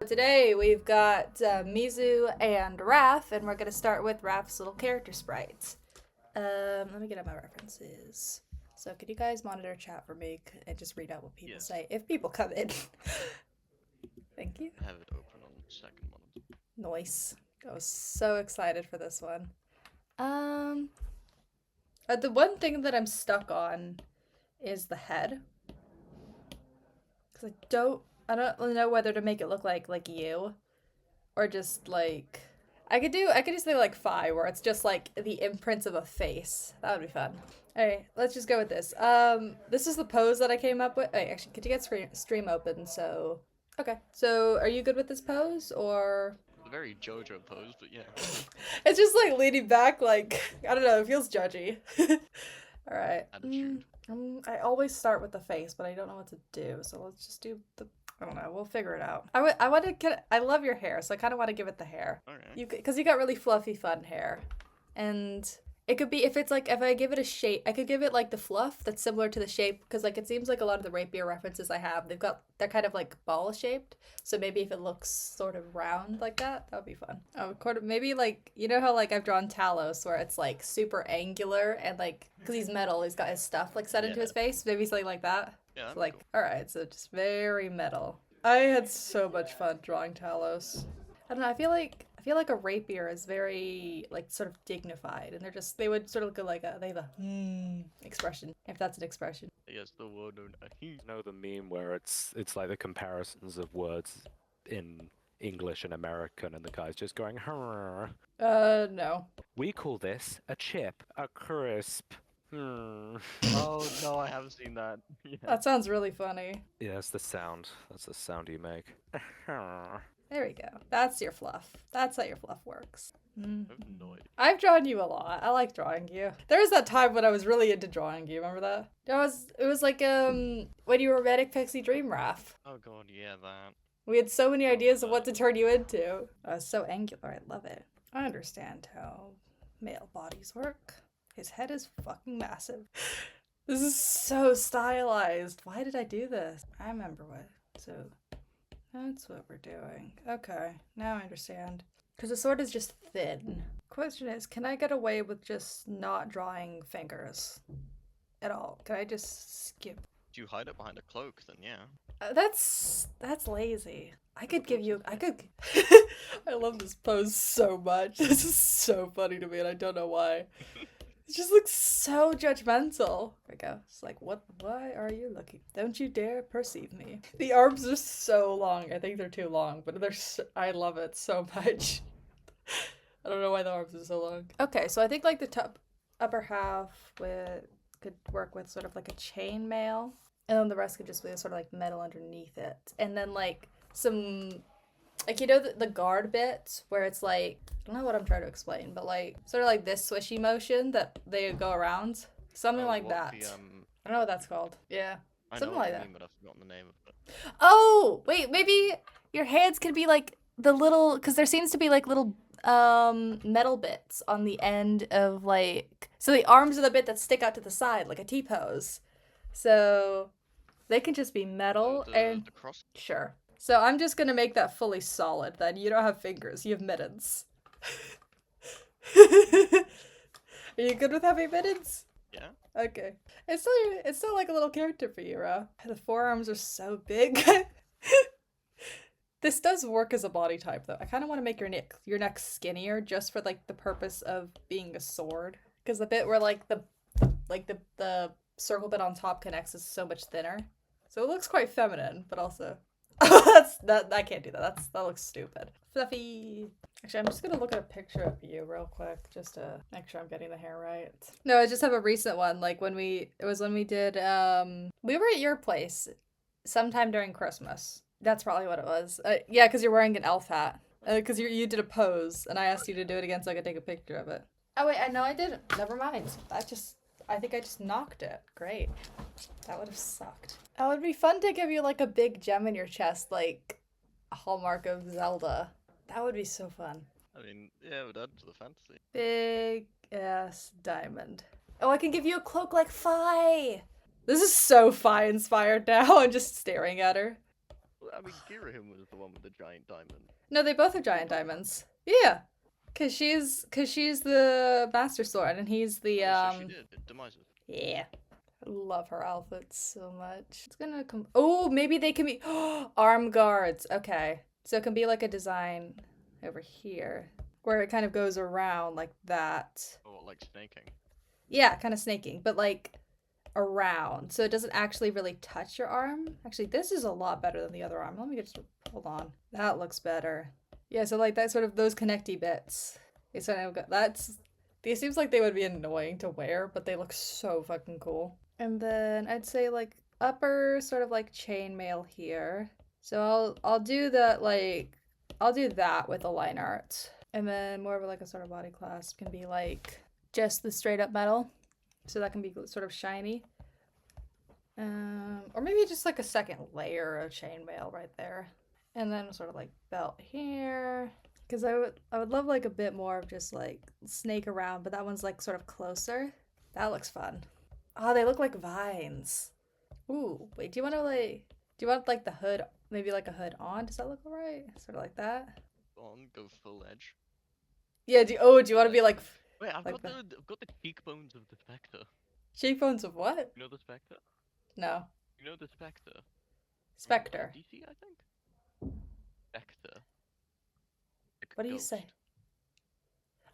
Today we've got Mixu and Raf, and we're going to start with Raf's little character sprites. Let me get out my references. So could you guys monitor chat for me and just read out what people say if people come in? Thank you. I have it open on the second one. Nice. I was so excited for this one. The one thing that I'm stuck on is the head. Because I don't really know whether to make it look like you, or just like I could do something like Phi, where it's just like the imprints of a face. That would be fun. All right, let's just go with this. This is the pose that I came up with. Wait, actually, could you get stream open? So okay. So are you good with this pose, or? It's a very JoJo pose, but yeah. It's just like leaning back, like I don't know. It feels judgy. All right. Attitude. I always start with the face, but I don't know what to do. So let's just do the. I don't know. We'll figure it out. I want to get. I love your hair, so I kind of want to give it the hair. Alright. Because you got really fluffy, fun hair, and it could be if I give it a shape, I could give it like the fluff that's similar to the shape, because like it seems like a lot of the rapier references I have, they're kind of like ball shaped. So maybe if it looks sort of round like that would be fun. Maybe like you know how like I've drawn Talos where it's like super angular and like because he's metal, he's got his stuff like set into his face. Maybe something like that. Yeah, So, like cool. all right, so just very metal. I had so much fun drawing Talos. I don't know. I feel like a rapier is very like sort of dignified, and they would sort of go like they have a expression, if that's an expression. Yes, the word known You know the meme where it's like the comparisons of words in English and American, and the guy's just going, "Hurr." No. We call this a chip, a crisp. Oh no, I haven't seen that. Yeah. That sounds really funny. Yeah, that's the sound. That's the sound you make. There we go. That's your fluff. That's how your fluff works. I have no idea. I've drawn you a lot. I like drawing you. There was that time when I was really into drawing you. Remember that? It was like when you were Manic Pixie Dream Raph. Oh god, yeah, that. We had so many ideas of what to turn you into. I was so angular. I love it. I understand how male bodies work. His head is fucking massive. This is so stylized. Why did I do this? I remember what. So that's what we're doing. Okay, now I understand. Because the sword is just thin. Question is, can I get away with just not drawing fingers at all? Can I just skip? If you hide it behind a cloak, then yeah. That's lazy. I could. I love this pose so much. This is so funny to me, and I don't know why. It just looks so judgmental. There we go. It's like, why are you looking? Don't you dare perceive me. The arms are so long. I think they're too long, but I love it so much. I don't know why the arms are so long. Okay, so I think like the upper half could work with sort of like a chain mail, and then the rest could just be sort of like metal underneath it. And then like some, like, you know, the guard bit where it's like, I don't know what I'm trying to explain, but like sort of like this swishy motion that they go around. Something like that. I don't know what that's called. Yeah. Something like that. But I've forgotten the name of it. Oh, wait, maybe your hands could be like the little, because there seems to be like little metal bits on the end of like, so the arms are the bit that stick out to the side like a T-pose. So they can just be metal and the cross. Sure. So I'm just gonna make that fully solid then. You don't have fingers, you have mittens. Are you good with having mittens? Yeah. Okay. It's still like a little character for you, Ra. The forearms are so big. This does work as a body type though. I kind of want to make your neck skinnier just for like the purpose of being a sword. Because the bit where like the circle bit on top connects is so much thinner. So it looks quite feminine, but also I can't do that. That looks stupid. Fluffy. Actually, I'm just gonna look at a picture of you real quick just to make sure I'm getting the hair right. No, I just have a recent one. Like when we did we were at your place sometime during Christmas. That's probably what it was. Yeah, because you're wearing an elf hat. Because you did a pose, and I asked you to do it again so I could take a picture of it. Oh wait, I know I didn't. Never mind. I think I just knocked it. Great. That would have sucked. It would be fun to give you like a big gem in your chest, like a hallmark of Zelda. That would be so fun. I mean, yeah, it would add to the fantasy. Big ass diamond. Oh, I can give you a cloak like Phi. This is so Phi inspired now. I'm just staring at her. I mean, Girahim was the one with the giant diamond. No, they both have giant diamonds. Yeah. Cause she's the Master Sword and he's the Oh, so she did. Demises. yeah. I love her outfit so much. It's gonna come. Oh, maybe they can be arm guards. Okay, so it can be like a design over here where it kind of goes around like that. Oh, like snaking. Yeah, kind of snaking, but like around, so it doesn't actually really touch your arm. Actually, this is a lot better than the other arm. Let me just hold on. That looks better. Yeah, so like that sort of those connecty bits. Okay, so I've got that's. These seems like they would be annoying to wear, but they look so fucking cool. And then I'd say like upper sort of like chainmail here. So I'll do that like I'll do that with a line art. And then more of like a sort of body clasp can be like just the straight up metal. So that can be sort of shiny. Or maybe just like a second layer of chainmail right there. And then sort of like belt here. Because I would love like a bit more of just like snake around, but that one's like sort of closer. That looks fun. Oh, they look like vines. Ooh, wait, do you want like the hood, maybe like a hood on? Does that look alright? Sort of like that? Go full edge. Yeah, do you want to be like Wait, I've like got the cheekbones of the Spectre. cheekbones of what? You know the Spectre? No. You know the Spectre? Spectre. DC, I think? Spectre. Like What do you ghost. say?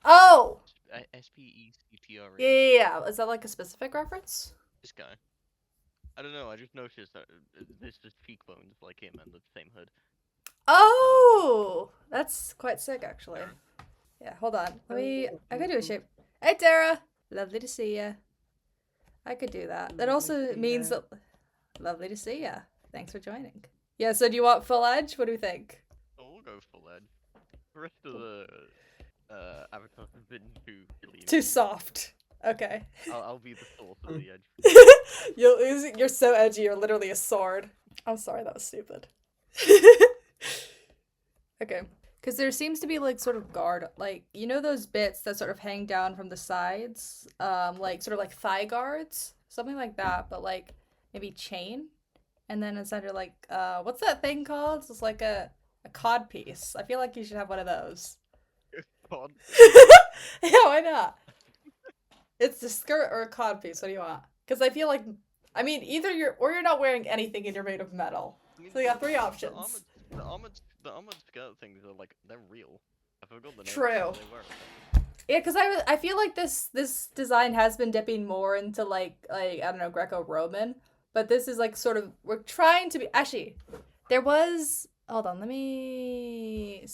Oh! Spectre. Yeah. Is that like a specific reference? This guy. I don't know, I just noticed that this is cheekbones like him and the same hood. Oh! That's quite sick, actually. Yeah, hold on. I could do a shape. Hey, Tara! Lovely to see ya. I could do that. That also means that... Lovely to see ya. Thanks for joining. Yeah, so do you want full edge? What do you think? Oh, we'll go full edge. The rest of the avatars have been Too soft. Okay. I'll be the source of the edge. You're so edgy, you're literally a sword. I'm sorry, that was stupid. Okay. Because there seems to be like sort of guard, like, you know those bits that sort of hang down from the sides? Like sort of like thigh guards? Something like that, but like maybe chain? And then it's under like, what's that thing called? It's like a cod piece. I feel like you should have one of those. God. Yeah, why not? It's a skirt or a cod piece. What do you want? Because I feel like, I mean, either you're not wearing anything and you're made of metal. I mean, So you got three options. The armored skirt things are like, they're real. I forgot the name. True. They were. Yeah, because I feel like this design has been dipping more into like I don't know, Greco-Roman, but this is like sort of, we're trying to be, actually there was, hold on, let me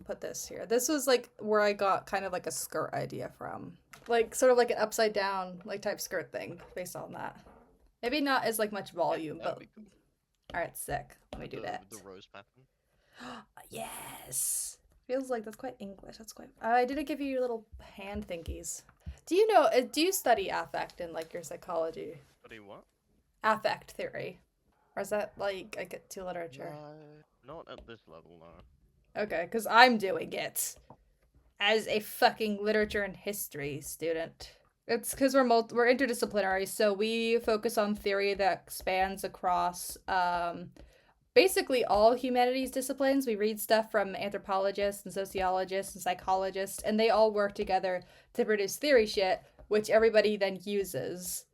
put this here. This was like where I got kind of like a skirt idea from, like sort of like an upside down like type skirt thing based on that. Maybe not as like much volume, That'd but be cool. all right, sick. Let me do that. The rose pattern. Yes. Feels like that's quite English. That's quite. I didn't give you your little hand thingies. Do you know? Do you study affect in like your psychology? Study what? Affect theory, or is that like I get to literature? Not at this level, no. Okay, because I'm doing it as a fucking literature and history student. It's because we're interdisciplinary, so we focus on theory that spans across basically all humanities disciplines. We read stuff from anthropologists and sociologists and psychologists, and they all work together to produce theory shit, which everybody then uses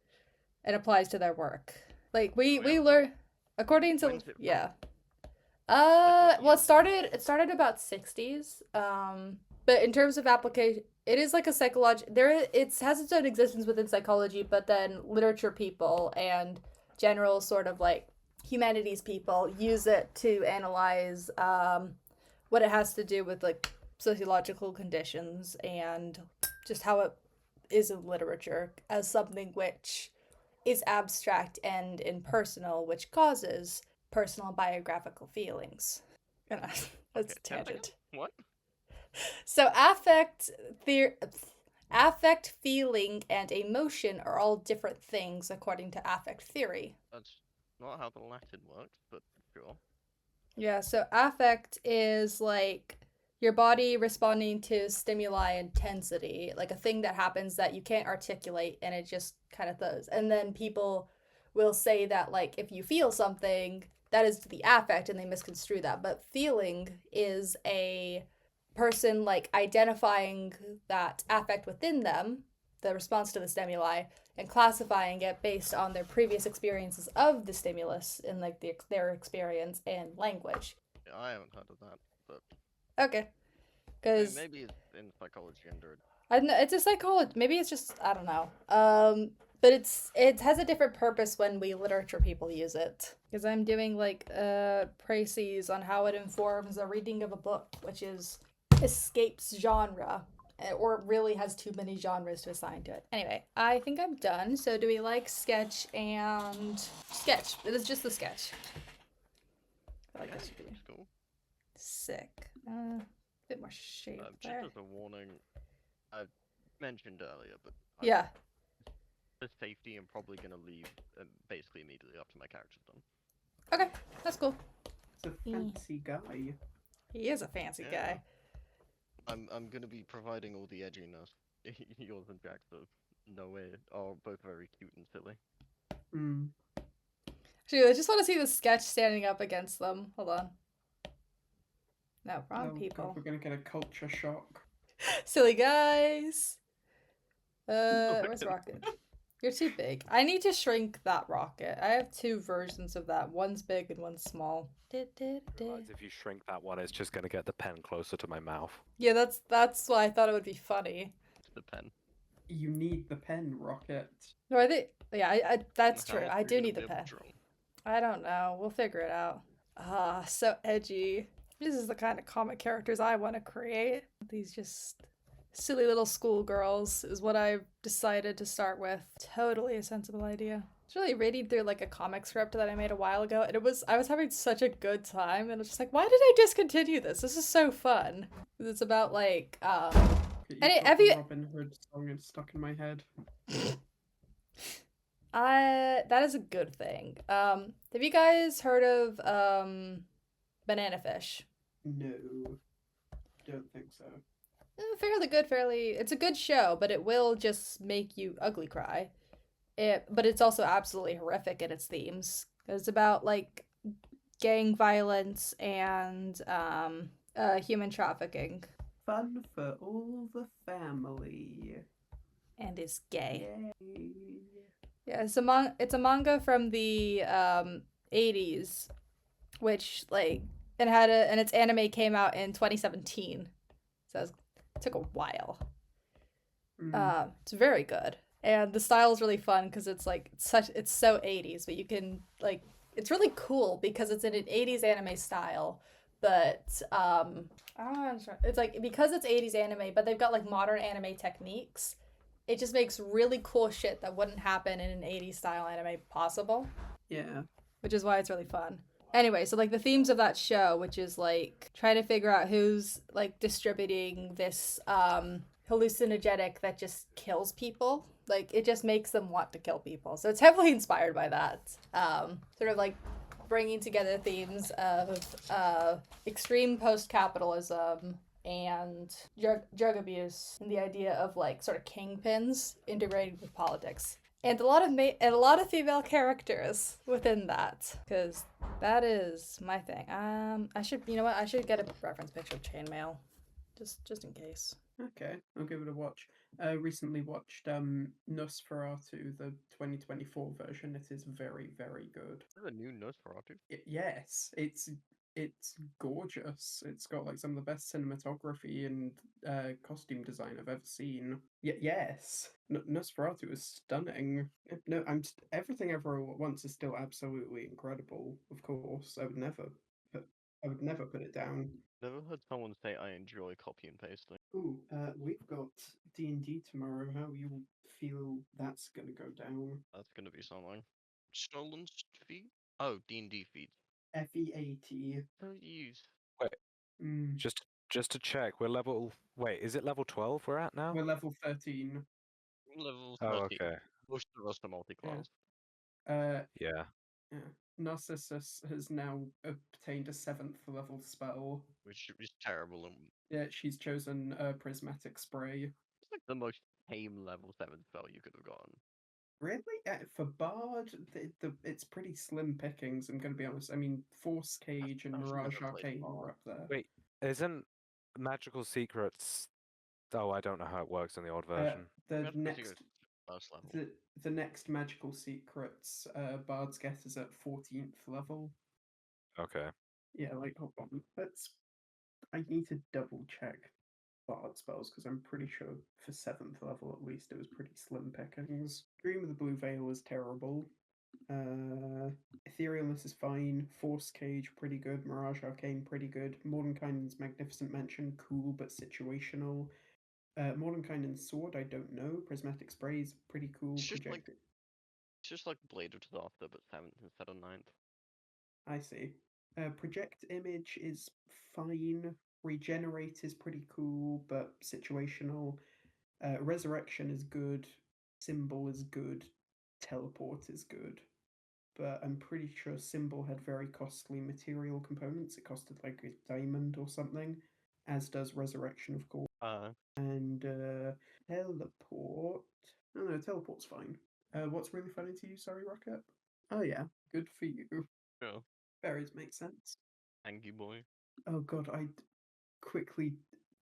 and applies to their work. Like we learn according to yeah. Well, it started about 60s. But in terms of application, it is like a it has its own existence within psychology, but then literature people and general sort of like humanities people use it to analyze what it has to do with like sociological conditions and just how it is in literature as something which is abstract and impersonal, which causes personal biographical feelings. That's a tangent. What? So affect, feeling, and emotion are all different things according to affect theory. That's not how the Latin works, but sure. Yeah, so affect is like your body responding to stimuli intensity, like a thing that happens that you can't articulate and it just kind of does. And then people will say that like if you feel something, that is the affect and they misconstrue that. But feeling is a person like identifying that affect within them, the response to the stimuli, and classifying it based on their previous experiences of the stimulus and like their experience in language. Yeah, I haven't heard of that, but Okay, I mean, because maybe it's in psychology under. I don't know, it's a psychology. Maybe it's just I don't know. But it has a different purpose when we literature people use it. Because I'm doing like précis on how it informs a reading of a book, which is escapes genre, or really has too many genres to assign to it. Anyway, I think I'm done. So do we like sketch and sketch? It is just the sketch. I like Yeah, that should be looks cool. sick. Bit more shape Just there. as a warning, I mentioned earlier, but Yeah. for safety, I'm probably gonna leave basically immediately after my character's done. Okay, that's cool. It's a fancy guy. He is a fancy guy. I'm gonna be providing all the edginess. Yours and Jack's are no way are both very cute and silly. Mm. Actually, I just want to see the sketch standing up against them. Hold on. No, wrong Oh, people. God, we're gonna get a culture shock. Silly guys. Where's Rocket? You're too big. I need to shrink that rocket. I have two versions of that. One's big and one's small. Realize if you shrink that one, it's just going to get the pen closer to my mouth. Yeah, that's why I thought it would be funny. It's the pen. You need the pen, Rocket. No, I think I that's How true. else I are you do gonna need the be able pen. to draw? I don't know. We'll figure it out. Ah, so edgy. This is the kind of comic characters I want to create. These just silly little schoolgirls is what I've decided to start with. Totally a sensible idea. I was really reading through like a comic script that I made a while ago, and I was having such a good time, and I was just like, why did I discontinue this? This is so fun. It's about like have you Robin Hood song is stuck in my head. that is a good thing. Have you guys heard of Banana Fish? No, don't think so. Fairly good, it's a good show, but it will just make you ugly cry. But it's also absolutely horrific in its themes. It's about like gang violence and human trafficking. Fun for all the family. And is gay. Yay. Yeah, it's a manga from the 80s, which like and its anime came out in 2017. So it took a while. It's very good. And the style is really fun because it's like it's so 80s, but you can like it's really cool because it's in an 80s anime style, but I don't know, it's like because it's 80s anime, but they've got like modern anime techniques. It just makes really cool shit that wouldn't happen in an 80s style anime possible. Yeah. Which is why it's really fun. Anyway, so like the themes of that show, which is like trying to figure out who's like distributing this hallucinogenic that just kills people. Like it just makes them want to kill people. So it's heavily inspired by that. Sort of like bringing together themes of extreme post-capitalism and drug abuse and the idea of like sort of kingpins integrated with politics. And a lot of female characters within that, because that is my thing. I should get a reference picture of chainmail, just in case. Okay, I'll give it a watch. Recently watched Nosferatu, the 2024 version. It is very, very good. Is there a new Nosferatu? Yes, it's gorgeous. It's got like some of the best cinematography and costume design I've ever seen. Yes, Nosferatu is stunning. No, everything ever all at once is still absolutely incredible. Of course, I would never put it down. Never heard someone say I enjoy copy and pasting. Ooh, we've got D&D tomorrow. How you feel that's gonna go down? That's gonna be something. Stolen feed? Oh, D&D feeds. FEAT. Don't use. Wait, just to check, we're level. Wait, is it level 12 we're at now? We're level 13. Level 13. Oh, okay. Most of us are multi-class. Yeah. Yeah. Narcissus has now obtained a 7th level spell. Which is terrible. And Yeah, she's chosen Prismatic Spray. it's like the most tame level 7 spell you could have gotten. Really? For Bard, it's pretty slim pickings, I'm going to be honest. I mean, Force Cage and I've Mirage never played Arcane Bard. are up there. Wait, isn't Magical Secrets? Oh, I don't know how it works in the old version. The Magical next Secrets first level. the next Magical Secrets Bard's Get is at 14th level. Okay. Yeah, like hold on. I need to double check Bard spells because I'm pretty sure for 7th level at least it was pretty slim pickings. Dream of the Blue Veil is terrible. Etherealness is fine. Force Cage pretty good. Mirage Arcane pretty good. Mordenkainen's Magnificent Mansion cool but situational. Mordenkainen's Sword I don't know. Prismatic Sprays pretty cool. It's just like Blade of Disaster, but 7th instead of 9th. I see. Project Image is fine. Regenerate is pretty cool, but situational. Resurrection is good. Symbol is good. Teleport is good. But I'm pretty sure Symbol had very costly material components. It costed like a diamond or something, as does Resurrection, of course. And Teleport. No, Teleport's fine. What's really funny to you, sorry, Rocket? Oh, yeah. Good for you. Yeah. Berries make sense. Angie boy. Oh god, I quickly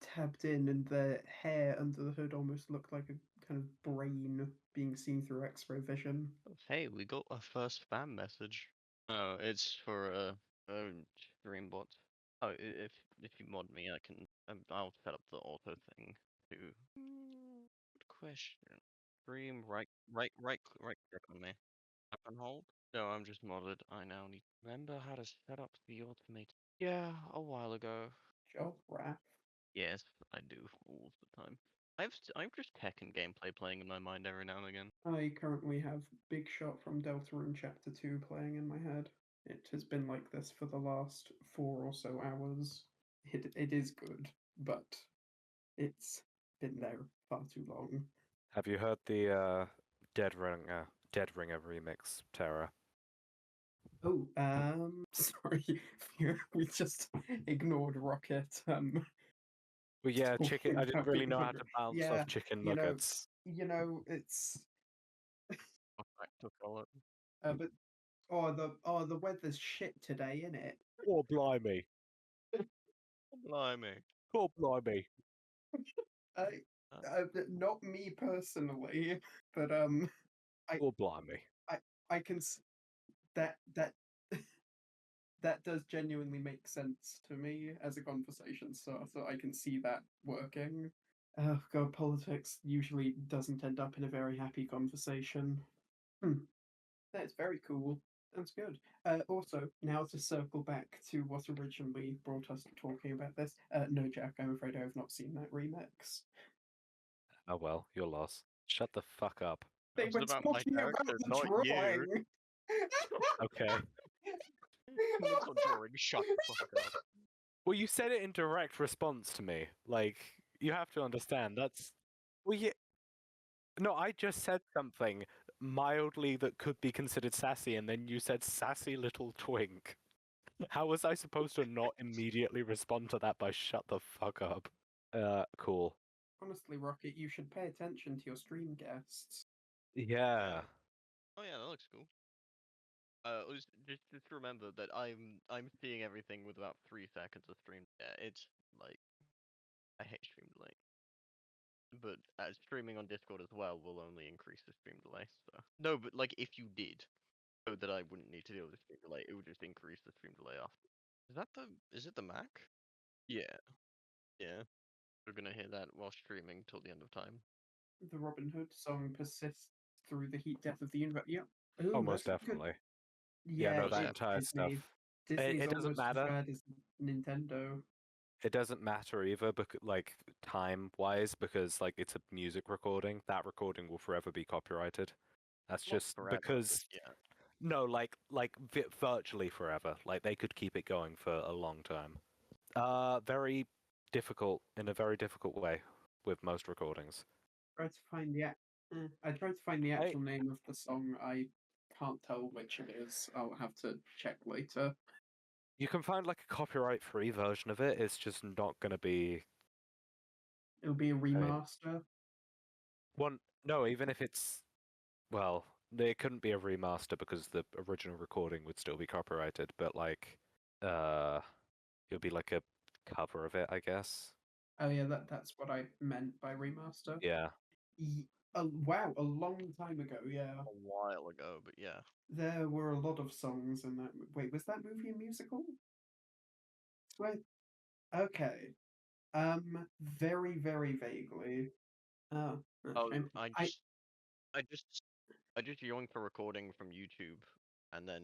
tabbed in and the hair under the hood almost looked like a kind of brain being seen through X-ray vision. Hey, we got a first spam message. Oh, it's for a stream bot. Oh, if you mod me, I'll set up the auto thing too. Good question. Stream right click on me. Up and hold. No, I'm just modded. I now need to remember how to set up the automate. Yeah, a while ago. Job Raph. Yes, I do all the time. I'm just tech and gameplay playing in my mind every now and again. I currently have Big Shot from Deltarune Chapter 2 playing in my head. It has been like this for the last 4 or so hours. It is good, but it's been there far too long. Have you heard the Dead Ringer remix, Terra? Oh, sorry, we just ignored Rocket. Well, yeah, chicken. talking I didn't about really Big know how Brother. to bounce Yeah, off chicken you know, nuggets. it's Back to color. but the weather's shit today, isn't it? Oh, blimey. Blimey. Oh, blimey. Not me personally, but I Oh, blimey. I can that that does genuinely make sense to me as a conversation starter. So I can see that working. Oh god, politics usually doesn't end up in a very happy conversation. That's very cool. That's good. Also, now to circle back to what originally brought us to talking about this. No, Jack, I'm afraid I have not seen that remix. Oh, well, your loss. Shut the fuck up. They It's were about my talking about character, the not you. drawing. Okay. Not the drawing. Shut the fuck up. Well, you said it in direct response to me. Like, you have to understand, that's... Well, yeah... No, I just said something mildly that could be considered sassy, and then you said sassy little twink. How was I supposed to not immediately respond to that by shut the fuck up? Cool. Honestly, Rocket, you should pay attention to your stream guests. Yeah. Oh yeah, that looks cool. Just remember that I'm seeing everything with about 3 seconds of stream. Yeah, it's like I hate stream delay. But streaming on Discord as well will only increase the stream delay. So no, but like if you did, so that I wouldn't need to deal with the stream delay, it would just increase the stream delay after. Is it the Mac? Yeah, yeah. We're gonna hear that while streaming till the end of time. The Robin Hood song persists through the heat death of the universe. Yeah. Ooh, Almost that's good. definitely. Yeah, no, that yeah, entire stuff. Disney. Disney's It doesn't almost as matter. bad as Nintendo. It doesn't matter either, like time-wise, because like it's a music recording. That recording will forever be copyrighted. That's Not just forever, because yeah. no, virtually forever. Like they could keep it going for a long time. Very difficult in a very difficult way with most recordings. I tried to find the actual name of the song. I can't tell which it is. I'll have to check later. You can find like a copyright-free version of it. It's just not going to be. It'll be a remaster. No, even if it's Well, it couldn't be a remaster because the original recording would still be copyrighted, but like, it would be like a cover of it, I guess. Oh yeah, that's what I meant by remaster. Yeah. Wow, a long time ago. Yeah, A while ago, but yeah. there were a lot of songs in that. Wait, was that movie a musical? Swear. Okay. Very, very vaguely. Oh, that's a Oh, shame. I just yoinked a recording from YouTube, and then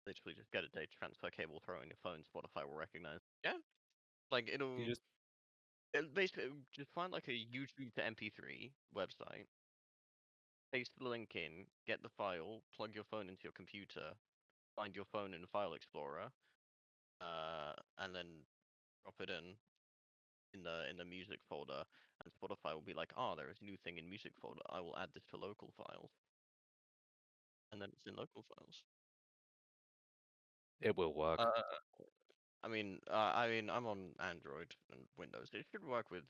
literally just get a data transfer cable, throw it in your phone. Spotify will recognize. Yeah, like You just it'll basically just find like a YouTube to MP3 website, paste the link in, get the file, plug your phone into your computer, find your phone in File Explorer, and then drop it in the music folder, and Spotify will be like, "Ah, there is a new thing in music folder. I will add this to local files," and then it's in local files. it will work. I'm on Android and Windows. It should work with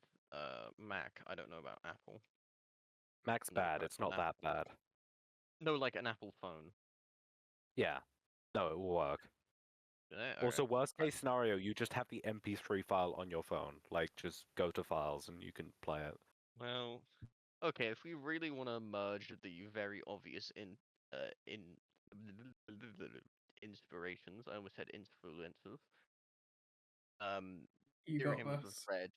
Mac. I don't know about Apple. Mac's Never bad. tried It's an not that Apple. bad. No, like an Apple phone. Yeah. No, it will work. Also, Okay. worst case scenario, you just have the MP3 file on your phone. Like, just go to files and you can play it. Well, okay. If we really want to merge the very obvious in inspirations, I almost said influences. You Zero got hymns was this. red.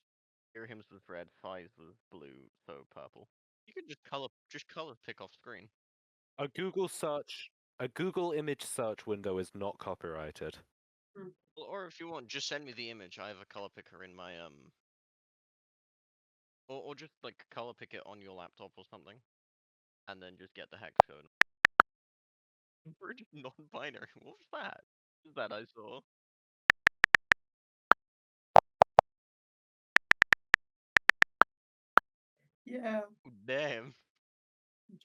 Zero hymns was red. Fives was blue. So purple. You could just color pick off screen. A Google image search window is not copyrighted. Well, or if you want, just send me the image. I have a color picker in my or just like color pick it on your laptop or something, and then just get the hex code. We're just non-binary. What was that? What was that I saw? Yeah. Oh, damn.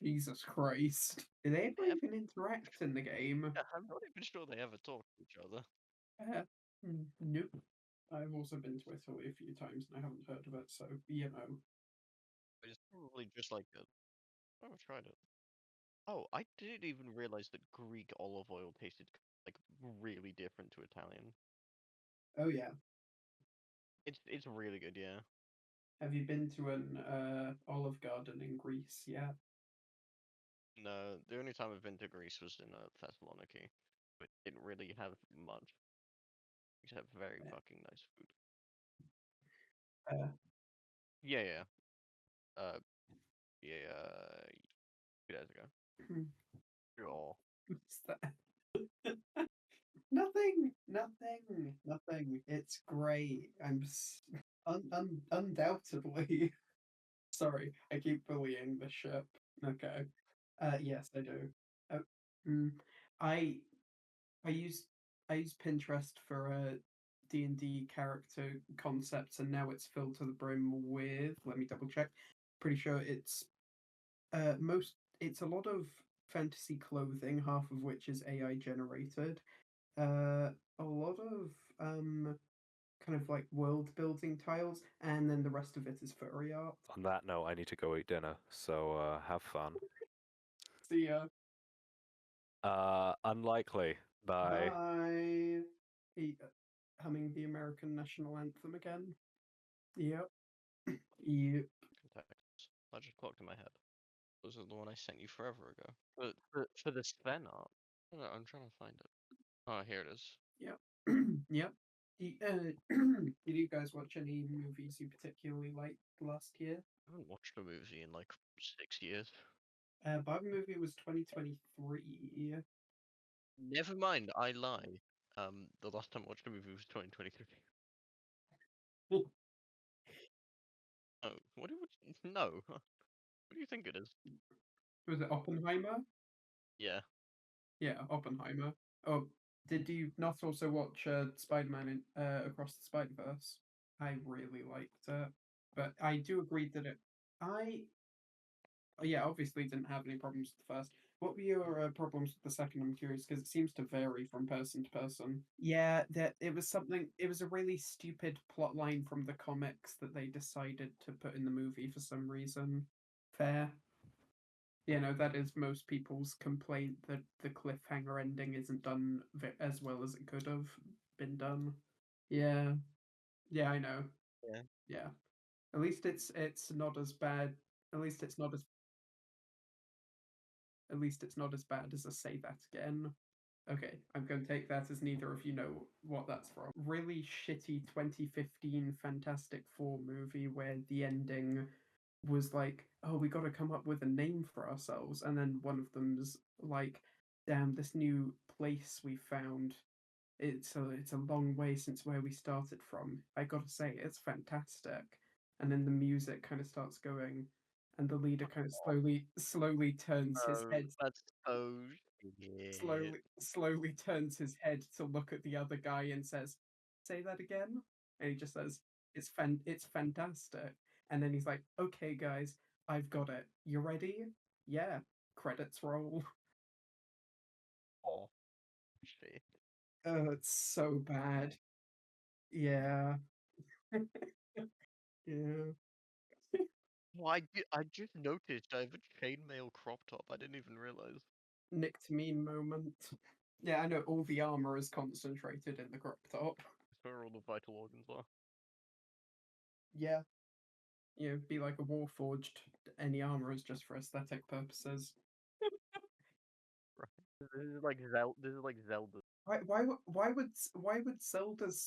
Jesus Christ. Do they ever Damn. even interact in the game? Yeah, I'm not even sure they ever talk to each other. Nope. I've also been to Italy a few times and I haven't heard of it, so you know. But it's probably just like a. Oh, I've tried it. Oh, I didn't even realize that Greek olive oil tasted like really different to Italian. Oh yeah. It's really good, yeah. Have you been to an Olive Garden in Greece yet? No, the only time I've been to Greece was in Thessaloniki, but didn't really have much except very Yeah. fucking nice food. Uh, Yeah, yeah. Yeah, 2 days ago. Sure. what's that? Nothing. It's great. Undoubtedly. Sorry, I keep bullying the ship. Okay. Yes, I do. Uh, mm, I I use I use Pinterest for D&D character concepts, and now it's filled to the brim with. Let me double check. Pretty sure it's it's a lot of fantasy clothing, half of which is AI generated. A lot of kind of like world building tiles, and then the rest of it is furry art. On that note, I need to go eat dinner, so have fun. See ya. Unlikely. Bye. Bye. Humming the American national anthem again. Yep. Yep. Contacts. That just popped in my head. Those are the one I sent you forever ago. For the Sven art. I'm trying to find it. Oh, here it is. Yep. Yep. Did you guys watch any movies you particularly liked last year? I haven't watched a movie in like 6 years. Barbie movie was 2023. Never mind, I lie. The last time I watched a movie was 2023. Oh, what do you no? What do you think it is? Was it Oppenheimer? Yeah. Yeah, Oppenheimer. Oh, did you not also watch Spider-Man in Across the Spider-Verse? I really liked it, but I do agree that yeah, obviously didn't have any problems with the first. What were your problems with the second? I'm curious because it seems to vary from person to person. Yeah, that it was something. It was a really stupid plot line from the comics that they decided to put in the movie for some reason. Fair. You know, that is most people's complaint that the cliffhanger ending isn't done as well as it could have been done. Yeah, yeah, I know. Yeah. Yeah, at least it's not as bad. At least it's not as at least it's not as bad as a say that again. Okay, I'm going to take that as neither of you know what that's from. Really shitty 2015 Fantastic Four movie where the ending was like, oh, we got to come up with a name for ourselves. And then one of them's like, damn, this new place we found, it's a long way since where we started from. I got to say, it's fantastic. And then the music kind of starts going, and the leader kind of slowly turns his head That's so shit. slowly turns his head to look at the other guy and says, "Say that again." And he just says, it's fantastic." And then he's like, "Okay, guys, I've got it. You ready?" Yeah. Credits roll. Oh, shit. Oh, it's so bad. Yeah. Yeah. Well, I just noticed I have a chainmail crop top. I didn't even realize. Nick to mean moment. Yeah, I know all the armor is concentrated in the crop top. That's where all the vital organs are. Yeah. You know, be like a warforged. Any armor is just for aesthetic purposes. This is like Zelda. This is like Zelda. Why would Zelda's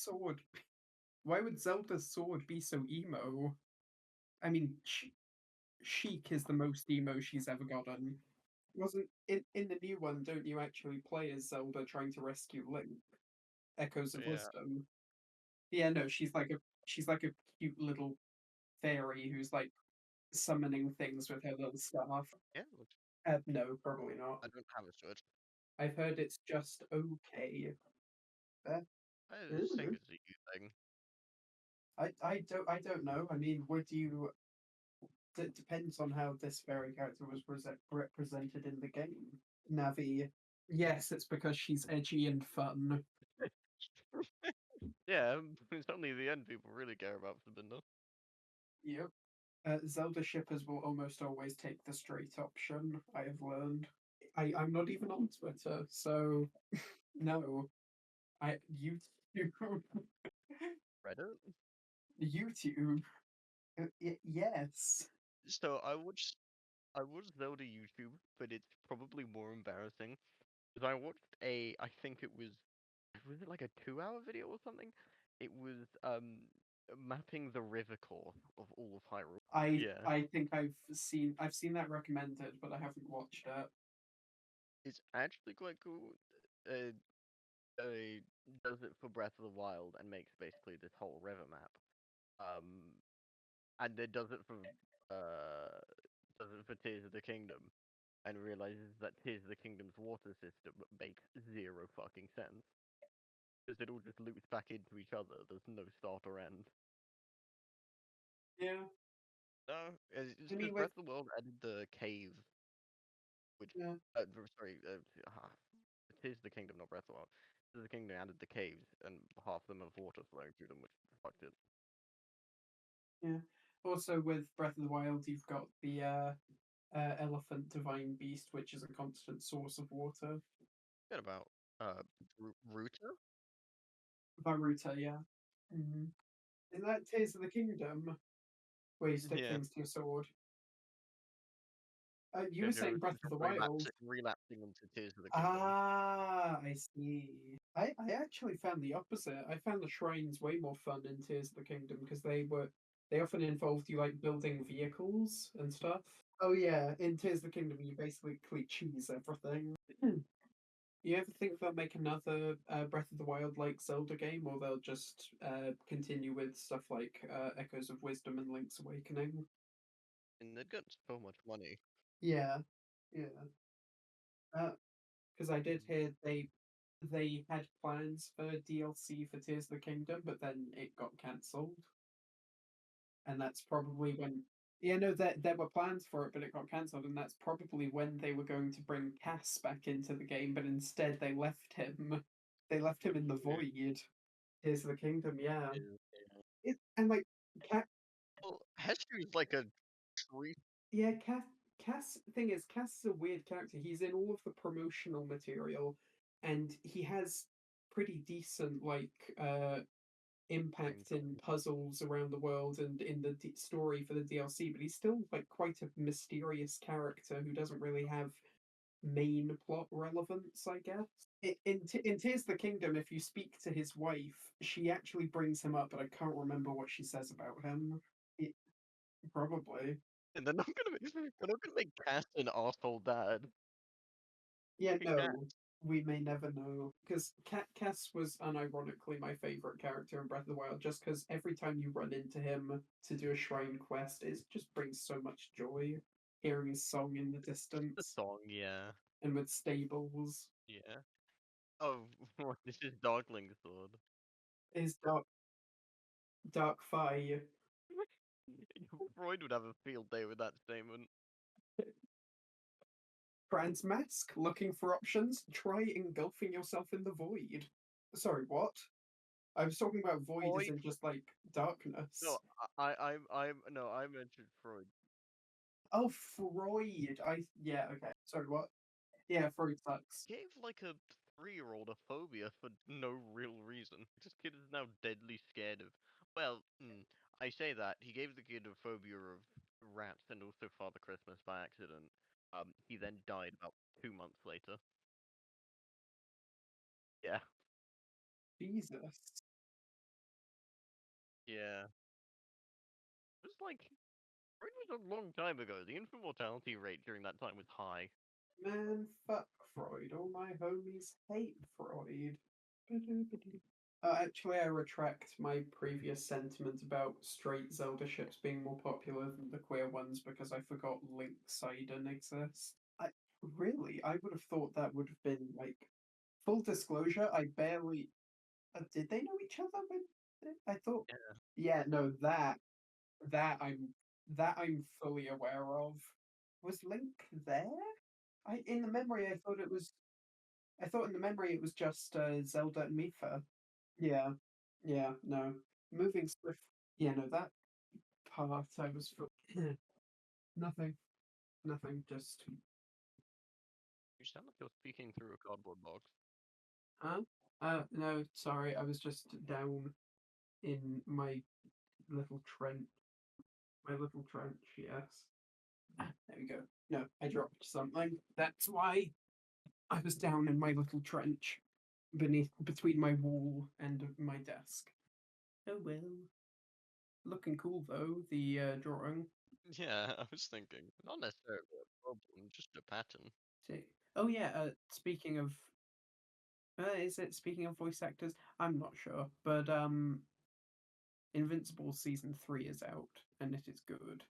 sword be so emo? I mean, Sheik is the most emo she's ever gotten. Wasn't in the new one? Don't you actually play as Zelda trying to rescue Link? Echoes of Yeah. Wisdom. Yeah, no, she's like a cute little fairy who's like summoning things with her little staff. Yeah. No, probably not. I don't have a sword. I've heard it's just okay. I just think it's a you thing. I don't know. I mean, would you? It depends on how this fairy character was represented in the game. Navi. Yes, it's because she's edgy and fun. Yeah, it's only the end people really care about Sabinda. Yep. Zelda shippers will almost always take the straight option. I have learned. I'm not even on Twitter, so no. YouTube. Reddit. YouTube. Yes. So I watched Zelda YouTube, but it's probably more embarrassing because I watched I think it was it like a 2-hour video or something? It was mapping the river course of all of Hyrule. Yeah. I think I've seen that recommended, but I haven't watched it. It's actually quite cool. Uh, does it for Breath of the Wild and makes basically this whole river map. And it does it for Tears of the Kingdom, and realizes that Tears of the Kingdom's water system makes zero fucking sense. Because it all just loops back into each other. There's no start or end. Yeah. No, it's I because mean, Breath of the Wild added the cave, which yeah. sorry, Tears of the Kingdom, not Breath of the Wild. Tears of the Kingdom added the caves, and half of them have water flowing through them, which fucked it. Yeah. Also, with Breath of the Wild, you've got the elephant divine beast, which is a constant source of water. What about Ruta? Varuta, yeah. Mm-hmm. Is that Tears of the Kingdom? Where you stick Yeah. things to your sword? You Yeah, were saying Breath of the Wild. relapsing into Tears of the Kingdom. Ah, I see. I actually found the opposite. I found the shrines way more fun in Tears of the Kingdom because they often involved you like building vehicles and stuff. Oh yeah, in Tears of the Kingdom you basically cheese everything. You ever think they'll make another Breath of the Wild like Zelda game, or they'll just continue with stuff like Echoes of Wisdom and Link's Awakening? And they've got so much money. Yeah, yeah. Because I did hear they had plans for DLC for Tears of the Kingdom, but then it got cancelled, and that's probably when. Yeah, no, there were plans for it, but it got cancelled, and that's probably when they were going to bring Cass back into the game, but instead they left him. They left him in the void. Tears of the Kingdom, yeah. And like Cass, Well, Heshu is like a tree. yeah, Cass, thing is, Cass is a weird character. He's in all of the promotional material, and he has pretty decent impact in puzzles around the world and in the story for the DLC. But he's still like quite a mysterious character who doesn't really have main plot relevance, I guess. In Tears of the Kingdom, if you speak to his wife, she actually brings him up, but I can't remember what she says about him. It, probably. And they're not gonna make Cass an arsehole dad. Yeah, Fucking Cass. no, we may never know. Because Cass was unironically my favorite character in Breath of the Wild, just because every time you run into him to do a shrine quest, it just brings so much joy. Hearing his song in the The distance song, yeah. and with stables. Yeah. Oh, this is Darkling Sword. His dark fire. Freud would have a field day with that statement. Trans mask, looking for options? Try engulfing yourself in the void. Sorry, what? I was talking about void as Void? in just like darkness. No, I mentioned Freud. Oh, Freud. Yeah, okay. Sorry, what? Yeah, Freud sucks. Gave like a 3-year-old a phobia for no real reason. This kid is now deadly scared of. Well, I say that he gave the kid a phobia of rats and also Father Christmas by accident. He then died about 2 months later. Yeah. Jesus. Yeah. It was like Freud was a long time ago. The infant mortality rate during that time was high. Man, fuck Freud. All my homies hate Freud. Actually, I retract my previous sentiment about straight Zelda ships being more popular than the queer ones because I forgot Link Sidon exists. I would have thought that would have been like full disclosure. I barely did they know each other when I thought. Yeah, no, that I'm fully aware of. Was Link there? In the memory I thought in the memory it was just Zelda and Mipha. Yeah. Yeah, no. Moving swift. Yeah, no, that part I was nothing. Nothing, just You sound like you're speaking through a cardboard box. huh? No, sorry, I was just down in my little trench. My little trench, yes. There we go. No, I dropped something. That's why I was down in my little trench between my wall and my desk. Oh well. Looking cool though, the drawing. Yeah, I was thinking. Not necessarily a problem, just a pattern. Oh yeah, speaking of is it speaking of voice actors? I'm not sure, but Invincible season 3 is out and it is good.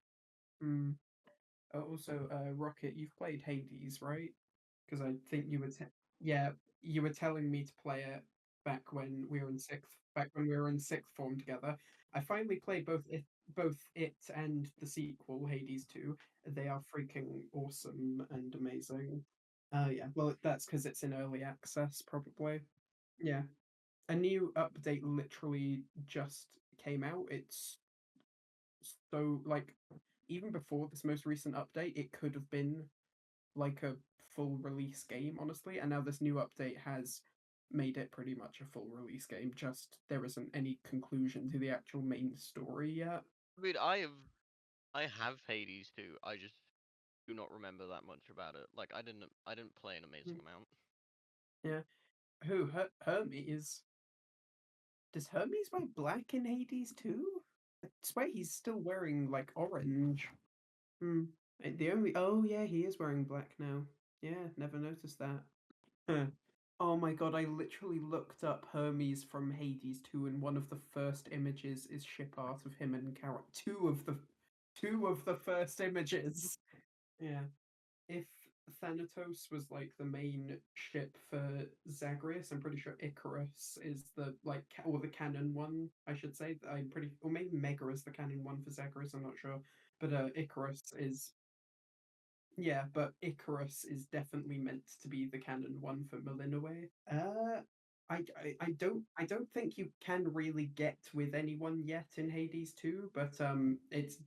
Also, Rocket, you've played Hades, right? Because I think yeah, you were telling me to play it back when we were in sixth form together. I finally played both it and the sequel, Hades 2. They are freaking awesome and amazing. Yeah, well, that's because it's in early access, probably. Yeah, a new update literally just came out. It's so like even before this most recent update, it could have been like a full release game, honestly. And now this new update has made it pretty much a full release game. Just there isn't any conclusion to the actual main story yet. I mean, I have Hades too. I just do not remember that much about it. Like I didn't play an amazing amount. Yeah. Who Hermes? Does Hermes wear black in Hades too? I swear he's still wearing like orange. The only yeah, he is wearing black now. Yeah, never noticed that. Huh. Oh my god, I literally looked up Hermes from Hades 2 and one of the first images is ship art of him and Carrot. Two of the first images. Yeah. If Thanatos was like the main ship for Zagreus, I'm pretty sure Icarus is the or the canon one, I should say. Or maybe Mega is the canon one for Zagreus, I'm not sure. But Icarus is yeah, but Icarus is definitely meant to be the canon one for Malinois. I don't think you can really get with anyone yet in Hades 2, but it's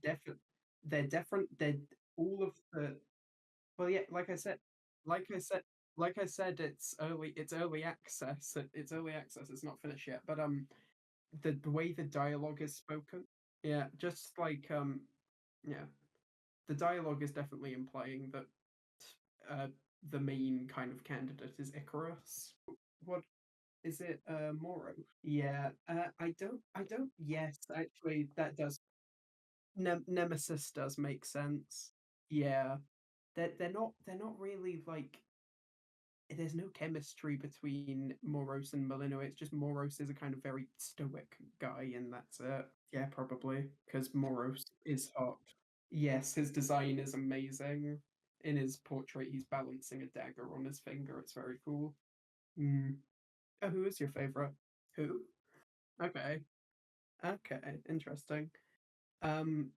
they're different. They're all of the Well, yeah, like I said, it's early access. It's early access. It's not finished yet. But the way the dialogue is spoken, yeah, just like yeah, the dialogue is definitely implying that uh the main kind of candidate is Icarus. What is it? Moro. Yeah. I don't. Yes, actually, that does. Nemesis does make sense. Yeah. They're not really like there's no chemistry between Moros and Molino. It's just Moros is a kind of very stoic guy, and that's it. Yeah, probably because Moros is hot. Yes, his design is amazing. In his portrait, he's balancing a dagger on his finger. It's very cool. Mm. Oh, who is your favorite? Who? Okay. Okay. Interesting. Um,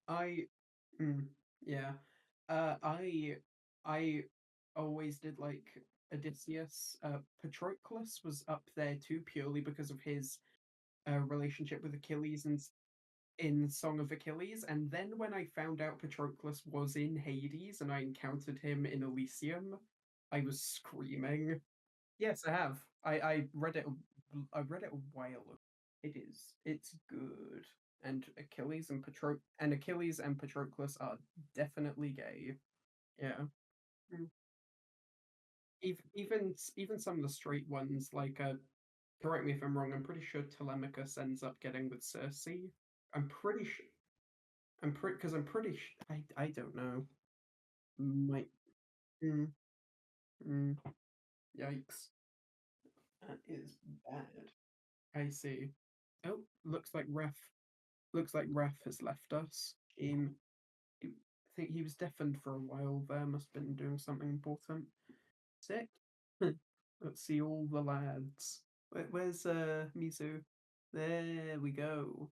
I mm, yeah. I always did like Odysseus. Patroclus was up there too, purely because of his relationship with Achilles and in Song of Achilles. And then when I found out Patroclus was in Hades and I encountered him in Elysium, I was screaming. Yes, I have. I read it. I read it a while ago. It is. It's good. And Achilles and Patroclus are definitely gay. Yeah. Mm. Even some of the straight ones, like correct me if I'm wrong. I'm pretty sure Telemachus ends up getting with Circe. I'm pretty sure. I'm pretty. I don't know. Might. Mm, mm, yikes. That is bad. I see. Oh, looks like Ref has left us. I think he was deafened for a while there. Must have been doing something important. Sick. Let's see all the lads. Where's Mizu? There we go.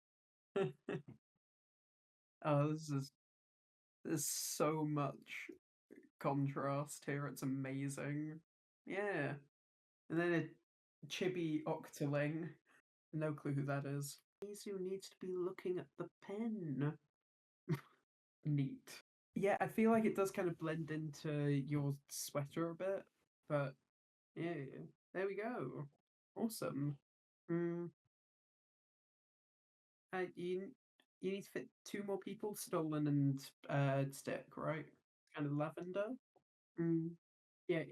Oh, there's so much contrast here. It's amazing. Yeah. And then a chibi octoling. No clue who that is. Mizu needs to be looking at the pen. Neat. Yeah, I feel like it does kind of blend into your sweater a bit, but yeah, there we go. Awesome. Mm, you need to fit two more people, Stolen and Stick, right? Kind of lavender. Mm, yeah,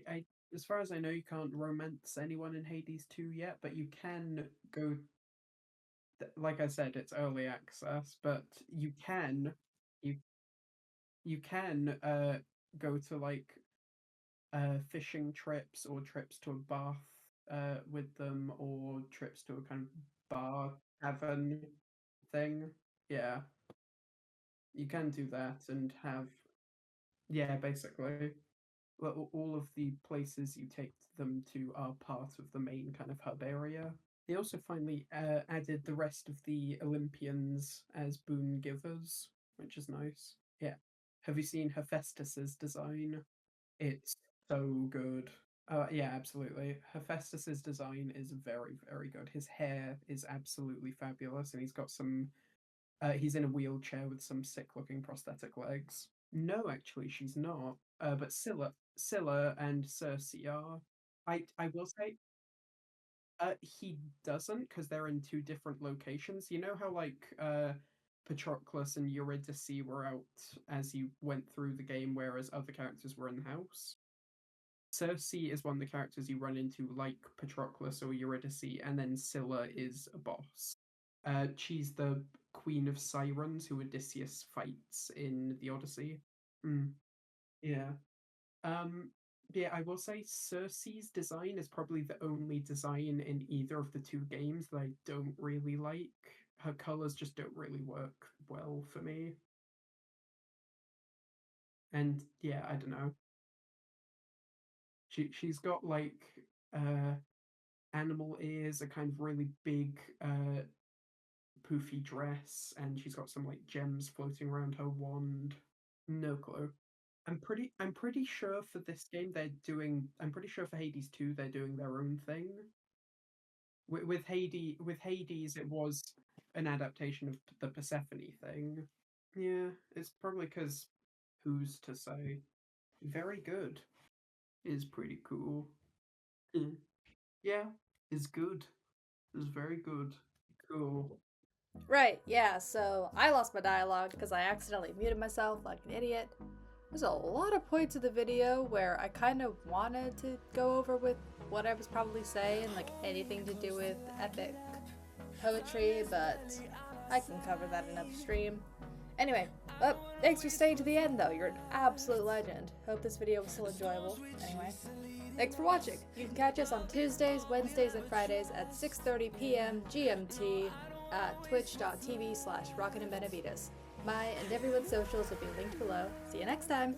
as far as I know, you can't romance anyone in Hades 2 yet, but you can go. Like I said, it's early access, but you you can go to like fishing trips or trips to a bath with them or trips to a kind of bar tavern thing. Yeah, you can do that and have yeah, basically. Well, all of the places you take them to are part of the main kind of hub area. They also finally added the rest of the Olympians as boon givers, which is nice. Yeah. Have you seen Hephaestus's design? It's so good. Yeah, absolutely. Hephaestus's design is very, very good. His hair is absolutely fabulous, and he's got some. He's in a wheelchair with some sick-looking prosthetic legs. No, actually, she's not. But Scylla and Circe are. I will say, he doesn't because they're in two different locations. You know how like Patroclus and Eurydice were out as you went through the game, whereas other characters were in the house. Circe is one of the characters you run into, like Patroclus or Eurydice, and then Scylla is a boss. She's the Queen of Sirens who Odysseus fights in the Odyssey. Mm, yeah. Um, yeah, I will say Circe's design is probably the only design in either of the two games that I don't really like. Her colors just don't really work well for me. And yeah, I don't know. She's got like uh animal ears, a kind of really big poofy dress, and she's got some like gems floating around her wand. No clue. I'm pretty sure for this game they're doing I'm pretty sure for Hades 2 they're doing their own thing. With Hades it was an adaptation of the Persephone thing. Yeah, it's probably because who's to say? very good is pretty cool. Yeah, is good. Is very good. Cool. Right, yeah, so I lost my dialogue because I accidentally muted myself like an idiot. There's a lot of points of the video where I kind of wanted to go over with what I was probably saying, like anything to do with epic poetry, but I can cover that in another stream. Anyway, thanks for staying to the end though, you're an absolute legend. Hope this video was still enjoyable. Anyway, thanks for watching. You can catch us on Tuesdays, Wednesdays, and Fridays at 6:30 p.m. GMT at twitch.tv/RockinandBenavides. My and everyone's socials will be linked below. See you next time!